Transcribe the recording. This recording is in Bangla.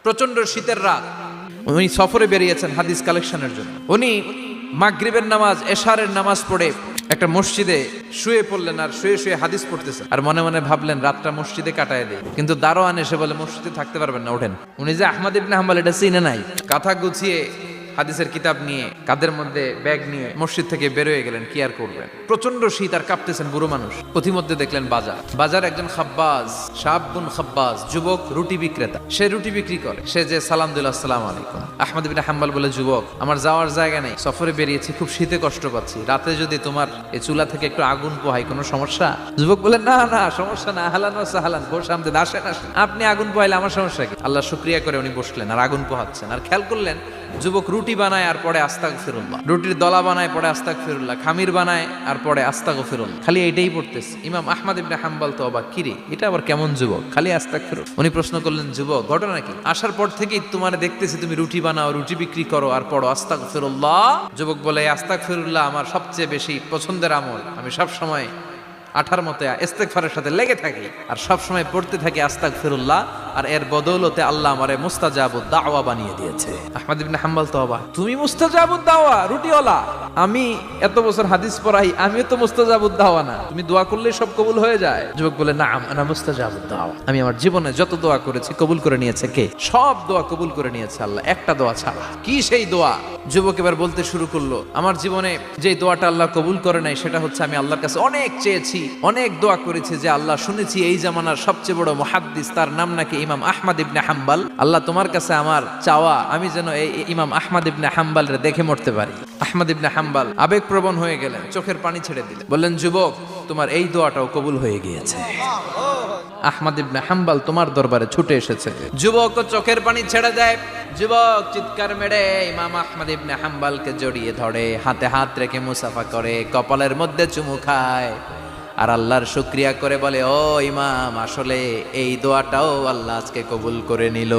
প্রচন্ড শীতের রাত, উনি সফরে বেরিয়েছেন হাদিস কালেকশনের জন্য। উনি মাগরিবের নামাজ, এশারের নামাজ পড়ে একটা মসজিদে শুয়ে পড়লেন, আর শুয়ে শুয়ে হাদিস পড়তেছেন, আর মনে মনে ভাবলেন রাতটা মসজিদে কাটায় দেয়। কিন্তু দারোয়ান এসে বলে মসজিদে থাকতে পারবেন না, ওঠেন। উনি যে আহমদ ইবনে হাম্বল এটা চিনে নাই, কাঁথা গুছিয়ে হাদিসের কিতাব নিয়ে কাঁধের মধ্যে ব্যাগ নিয়ে মসজিদ থেকে বেরোয় গেলেন। কি আর করবেন, প্রচন্ড শীত, আর কাঁপতেছেন বুড়ো মানুষ। পথিমধ্যে দেখলেন বাজার একজন খাব্বাজ, শাবুন খাব্বাজ, যুবক রুটি বিক্রেতা। সে রুটি বিক্রি করে। সে যে সালাম দিল, আসসালামু আলাইকুম। আহমদ ইবনে হাম্বল বলে, যুবক আমার যাওয়ার জায়গা নেই, সফরে বেরিয়েছি, খুব শীতে কষ্ট পাচ্ছি, রাতে যদি তোমার এই চুলা থেকে একটু আগুন পোহাই কোনো সমস্যা? যুবক বলে, না না সমস্যা না, আহলান ওয়া সাহলান, বস আমদের, আসেন আসেন, আপনি আগুন পোহাইলে আমার সমস্যা কি? আল্লাহ শুকরিয়া করে উনি বসলেন আর আগুন পোহাচ্ছেন। আর খেয়াল করলেন যুবক রুটি বানায় আর পরে আস্তাগফিরুল্লাহ, রুটির দলা বানায় পরে আস্তাগফিরুল্লাহ, খামির বানায় আর পরে আস্তাগফিরুল্লাহ, খালি এইটাই পড়তেছে। ইমাম আহমদ ইবনে হাম্বল তো অবাক, কিরে এটা আবার কেমন যুবক, খালি আস্তাগফিরুল্লাহ। উনি প্রশ্ন করলেন, যুবক ঘটনা কি? আসার পর থেকেই তোমার দেখতেছি তুমি রুটি বানাও, রুটি বিক্রি করো আর পড়ো আস্তাগফিরুল্লাহ। যুবক বলে, আস্তাগফিরুল্লাহ আমার সবচেয়ে বেশি পছন্দের আমল, আমি সব সময় আঠার মতো ইস্তেগফারের সাথে লেগে থাকি আর সব সময় পড়তে থাকি আস্তাগফিরুল্লাহ, আর এর বদৌলতে আল্লাহ আমারে মুস্তাজাবুদ দাওয়া বানিয়ে দিয়েছে। আহমদ ইবনে হাম্বল তো অবাক, তুমি মুস্তাজাবুদ দাওয়া, রুটিওয়ালা? আমি এত বছর হাদিস পড়াই, আমিও তো মুস্তাজাবুদ দাওয়া না, তুমি দোয়া করলেই সব কবুল হয়ে যায়? যুবক বলে, না আনা মুস্তাজাবুদ দাওয়া, আমি আমার জীবনে যত দোয়া করেছি কবুল করে নিয়েছে কে? সব দোয়া কবুল করে নিয়েছে আল্লাহ, একটা দোয়া ছাড়া। কি সেই দোয়া? যুবক এবার বলতে শুরু করলো, আমার জীবনে যে দোয়াটা আল্লাহ কবুল করে নাই সেটা হচ্ছে আমি আল্লাহর কাছে অনেক চেয়েছি, অনেক দোয়া করেছি যে আল্লাহ, শুনেছি এই জামানার সবচেয়ে বড় মুহাদ্দিস, তার নাম নাকি ইমাম আহমদ ইবনে হাম্বল, আল্লাহ তোমার কাছে আমার চাওয়া আমি যেন এই ইমাম আহমদ ইবনে হাম্বলরে দেখে মরতে পারি। আহমদ ইবনে হাম্বল আবেগপ্রবণ হয়ে গেলেন, চোখের পানি ছেড়ে দিলেন, বললেন, যুবক তোমার এই দোয়াটাও কবুল হয়ে গিয়েছে, আহমদ ইবনে হাম্বল তোমার দরবারে ছুটে এসেছে। যুবক চোখের পানি ছেড়ে দেয়। যুবক চিৎকার মেরে ইমাম আহমদ ইবনে হাম্বলকে জড়িয়ে ধরে, হাতে হাত রেখে মুসাফা করে, কপালের মধ্যে চুমু খায় আর আল্লাহর শুকরিয়া করে বলে, ও ইমাম, আসলে এই দোয়াটাও আল্লাহ আজকে কবুল করে নিল।